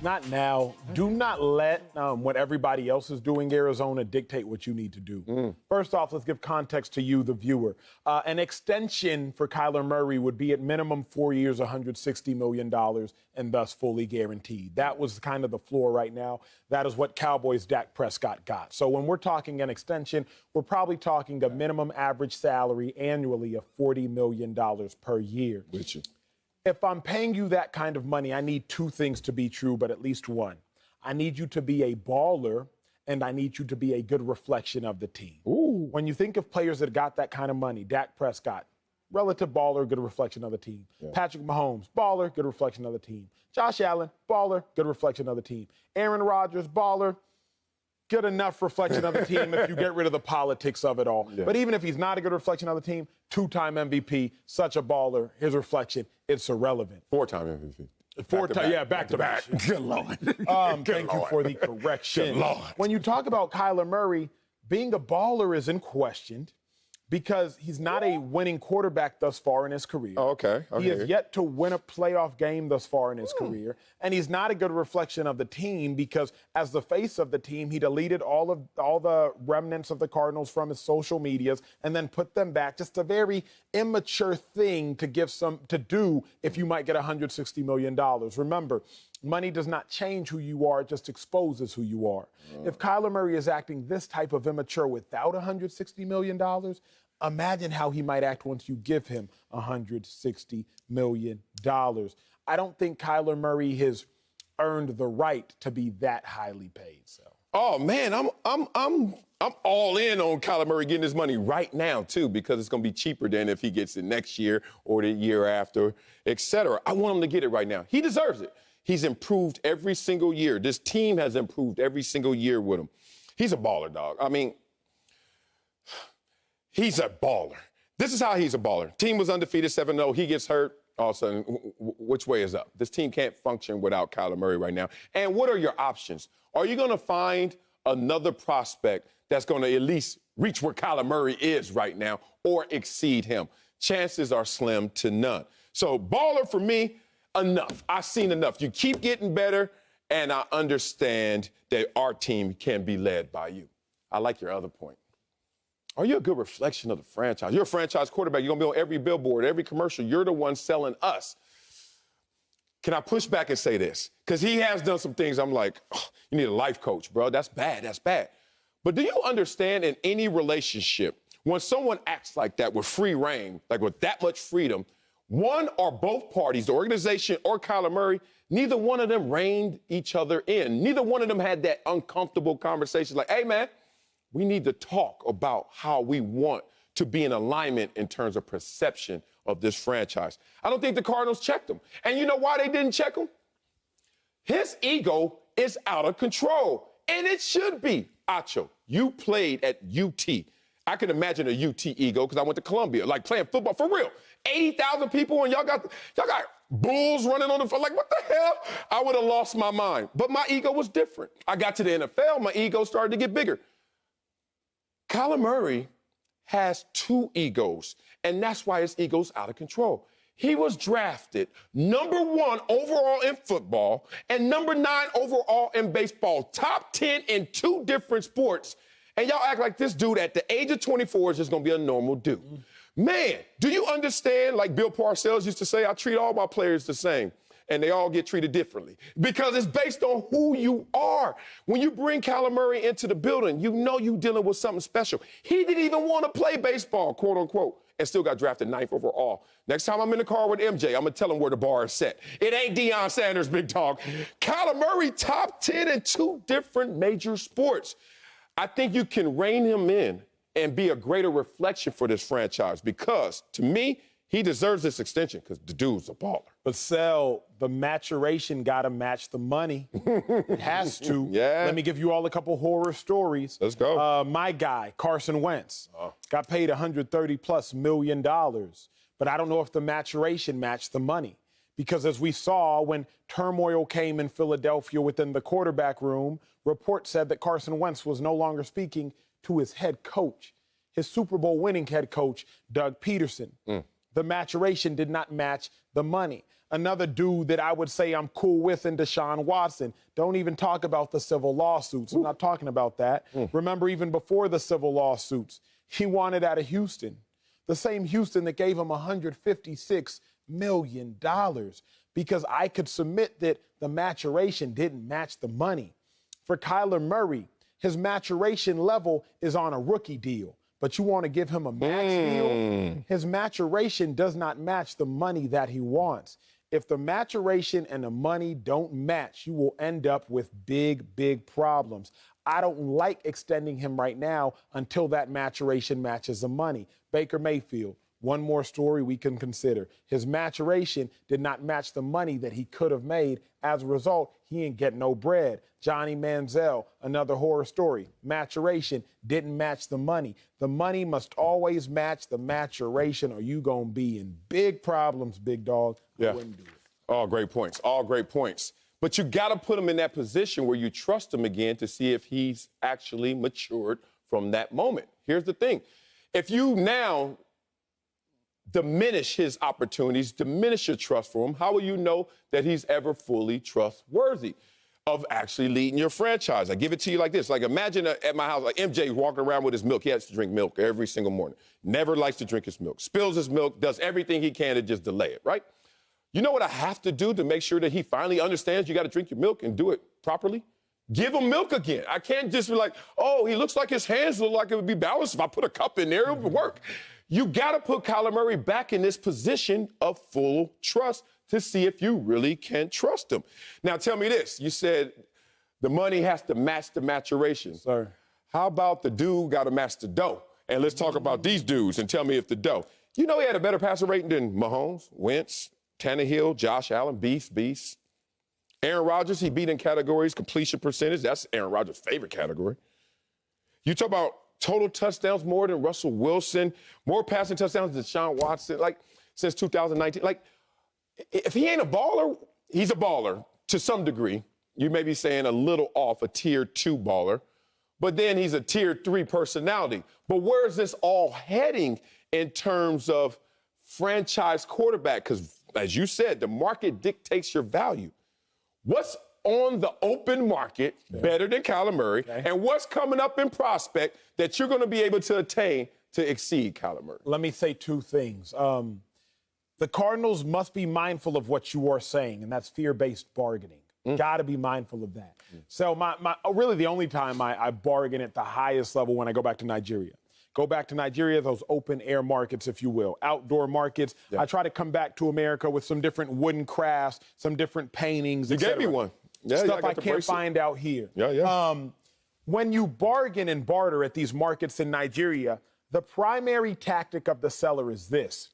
Not now. Do not let what everybody else is doing, Arizona, dictate what you need to do. First off, let's give context to you, the viewer. An extension for Kyler Murray would be at minimum 4 years, $160 million, and thus fully guaranteed. That was kind of the floor right now. That is what Cowboys' Dak Prescott got. So when we're talking an extension, we're probably talking a minimum average salary annually of $40 million per year. With you. If I'm paying you that kind of money, I need two things to be true, but at least one. I need you to be a baller, and I need you to be a good reflection of the team. Ooh. When you think of players that got that kind of money, Dak Prescott, relative baller, good reflection of the team. Yeah. Patrick Mahomes, baller, good reflection of the team. Josh Allen, baller, good reflection of the team. Aaron Rodgers, baller, good enough reflection of the team if you get rid of the politics of it all. Yeah. But even if he's not a good reflection of the team, two-time MVP, such a baller, his reflection, it's irrelevant. Four-time MVP. Back to back. Good Lord. Thank you for the correction. Good Lord. When you talk about Kyler Murray, being a baller isn't questioned because he's not a winning quarterback thus far in his career. Oh, okay. He has yet to win a playoff game thus far in his career. And he's not a good reflection of the team because as the face of the team, he deleted all the remnants of the Cardinals from his social medias and then put them back. Just a very immature thing to do if you might get $160 million. Remember, money does not change who you are, it just exposes who you are. If Kyler Murray is acting this type of immature without $160 million, imagine how he might act once you give him $160 million. I don't think Kyler Murray has earned the right to be that highly paid. So. Oh man, I'm all in on Kyler Murray getting his money right now too, because it's going to be cheaper than if he gets it next year or the year after, etc. I want him to get it right now. He deserves it. He's improved every single year. This team has improved every single year with him. He's a baller, dog. I mean, he's a baller. This is how he's a baller. Team was undefeated 7-0. He gets hurt. All of a sudden, which way is up? This team can't function without Kyler Murray right now. And what are your options? Are you going to find another prospect that's going to at least reach where Kyler Murray is right now or exceed him? Chances are slim to none. So baller for me, enough. I've seen enough. You keep getting better, and I understand that our team can be led by you. I like your other point. Are you a good reflection of the franchise? You're a franchise quarterback. You're going to be on every billboard, every commercial. You're the one selling us. Can I push back and say this? Because he has done some things I'm like, oh, you need a life coach, bro. That's bad. That's bad. But do you understand in any relationship, when someone acts like that with free reign, like with that much freedom, one or both parties, the organization or Kyler Murray, neither one of them reined each other in. Neither one of them had that uncomfortable conversation like, hey, man, we need to talk about how we want to be in alignment in terms of perception of this franchise. I don't think the Cardinals checked him. And you know why they didn't check him? His ego is out of control, and it should be. Acho, you played at UT. I can imagine a UT ego because I went to Columbia, like playing football for real. 80,000 people, and y'all got bulls running on the field. Like, what the hell? I would have lost my mind. But my ego was different. I got to the NFL, my ego started to get bigger. Kyler Murray has two egos, and that's why his ego's out of control. He was drafted #1 overall in football and #9 overall in baseball, top 10 in 2 different sports. And y'all act like this dude at the age of 24 is just going to be a normal dude. Man, do you understand, like Bill Parcells used to say, I treat all my players the same, and they all get treated differently because it's based on who you are. When you bring Kyler Murray into the building, you know you're dealing with something special. He didn't even want to play baseball, quote unquote, and still got drafted 9th overall. Next time I'm in the car with MJ, I'm going to tell him where the bar is set. It ain't Deion Sanders, big dog. Kyler Murray, top 10 in 2 different major sports. I think you can rein him in and be a greater reflection for this franchise because, to me, he deserves this extension because the dude's a baller. But, Sel, the maturation got to match the money. It has to. Yeah. Let me give you all a couple horror stories. Let's go. My guy, Carson Wentz, got paid $130+ million. But I don't know if the maturation matched the money. Because as we saw, when turmoil came in Philadelphia within the quarterback room, reports said that Carson Wentz was no longer speaking to his head coach, his Super Bowl winning head coach, Doug Peterson. The maturation did not match the money. Another dude that I would say I'm cool with in Deshaun Watson. Don't even talk about the civil lawsuits. I'm not talking about that. Remember, even before the civil lawsuits, he wanted out of Houston. The same Houston that gave him $156 million because I could submit that the maturation didn't match the money. For Kyler Murray, his maturation level is on a rookie deal, but you want to give him a max deal? His maturation does not match the money that he wants. If the maturation and the money don't match, you will end up with big, big problems. I don't like extending him right now until that maturation matches the money. Baker Mayfield, one more story we can consider. His maturation did not match the money that he could have made. As a result, he ain't get no bread. Johnny Manziel, another horror story. Maturation didn't match the money. The money must always match the maturation or you gonna be in big problems, big dog. I wouldn't do it. All great points. All great points. But you got to put him in that position where you trust him again to see if he's actually matured from that moment. Here's the thing. If you now diminish his opportunities, diminish your trust for him, how will you know that he's ever fully trustworthy of actually leading your franchise? I give it to you like this. Like imagine at my house, like MJ walking around with his milk. He has to drink milk every single morning. Never likes to drink his milk. Spills his milk, does everything he can to just delay it, right? You know what I have to do to make sure that he finally understands you got to drink your milk and do it properly? Give him milk again. I can't just be like, oh, he looks like his hands look like it would be balanced. If I put a cup in there, it would work. You got to put Kyler Murray back in this position of full trust to see if you really can trust him. Now, tell me this. You said the money has to match the maturation. Sir. How about the dude got to match the dough? And let's talk about these dudes and tell me if the dough. You know he had a better passer rating than Mahomes, Wentz, Tannehill, Josh Allen, beast. Aaron Rodgers, he beat in categories, completion percentage. That's Aaron Rodgers' favorite category. You talk about total touchdowns more than Russell Wilson, more passing touchdowns than Deshaun Watson, like since 2019. Like, if he ain't a baller, he's a baller to some degree. You may be saying a little off a tier 2 baller, but then he's a tier 3 personality. But where is this all heading in terms of franchise quarterback? Because as you said, the market dictates your value. What's on the open market better than Kyler Murray? And what's coming up in prospect that you're going to be able to attain to exceed Kyler Murray? Let me say two things. The Cardinals must be mindful of what you are saying, and that's fear-based bargaining. Got to be mindful of that. So really the only time I bargain at the highest level when I go back to Nigeria. Go back to Nigeria, those open-air markets, if you will, outdoor markets. I try to come back to America with some different wooden crafts, some different paintings, You gave me one. Stuff I can't find out here. When you bargain and barter at these markets in Nigeria, the primary tactic of the seller is this.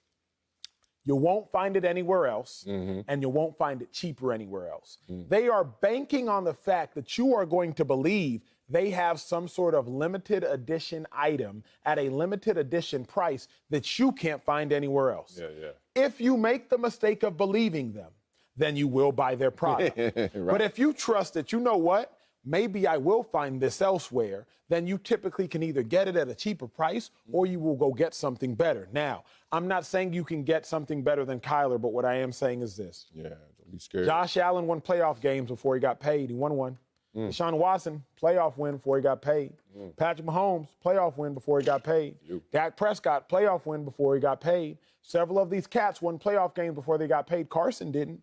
You won't find it anywhere else, and you won't find it cheaper anywhere else. They are banking on the fact that you are going to believe they have some sort of limited edition item at a limited edition price that you can't find anywhere else. If you make the mistake of believing them, then you will buy their product. But if you trust that, you know what, maybe I will find this elsewhere, then you typically can either get it at a cheaper price or you will go get something better. Now, I'm not saying you can get something better than Kyler, but what I am saying is this. Don't be scared. Josh Allen won playoff games before he got paid. He won one. Deshaun Watson, playoff win before he got paid. Patrick Mahomes, playoff win before he got paid. Dak Prescott, playoff win before he got paid. Several of these cats won playoff games before they got paid. Carson didn't.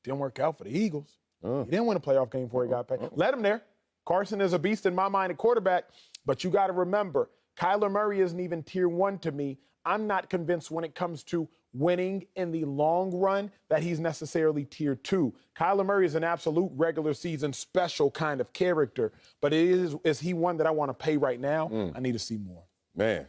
Didn't work out for the Eagles. He didn't win a playoff game before he got paid. Let him there. Carson is a beast in my mind at quarterback, but you got to remember, Kyler Murray isn't even tier 1 to me. I'm not convinced when it comes to winning in the long run that he's necessarily tier 2. Kyler Murray is an absolute regular season special kind of character, but is he one that I want to pay right now? I need to see more. Man,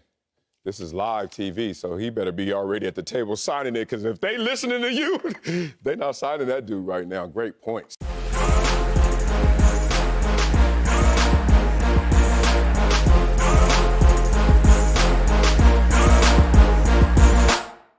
this is live TV, so he better be already at the table signing it, because if they listening to you, they're not signing that dude right now. Great points.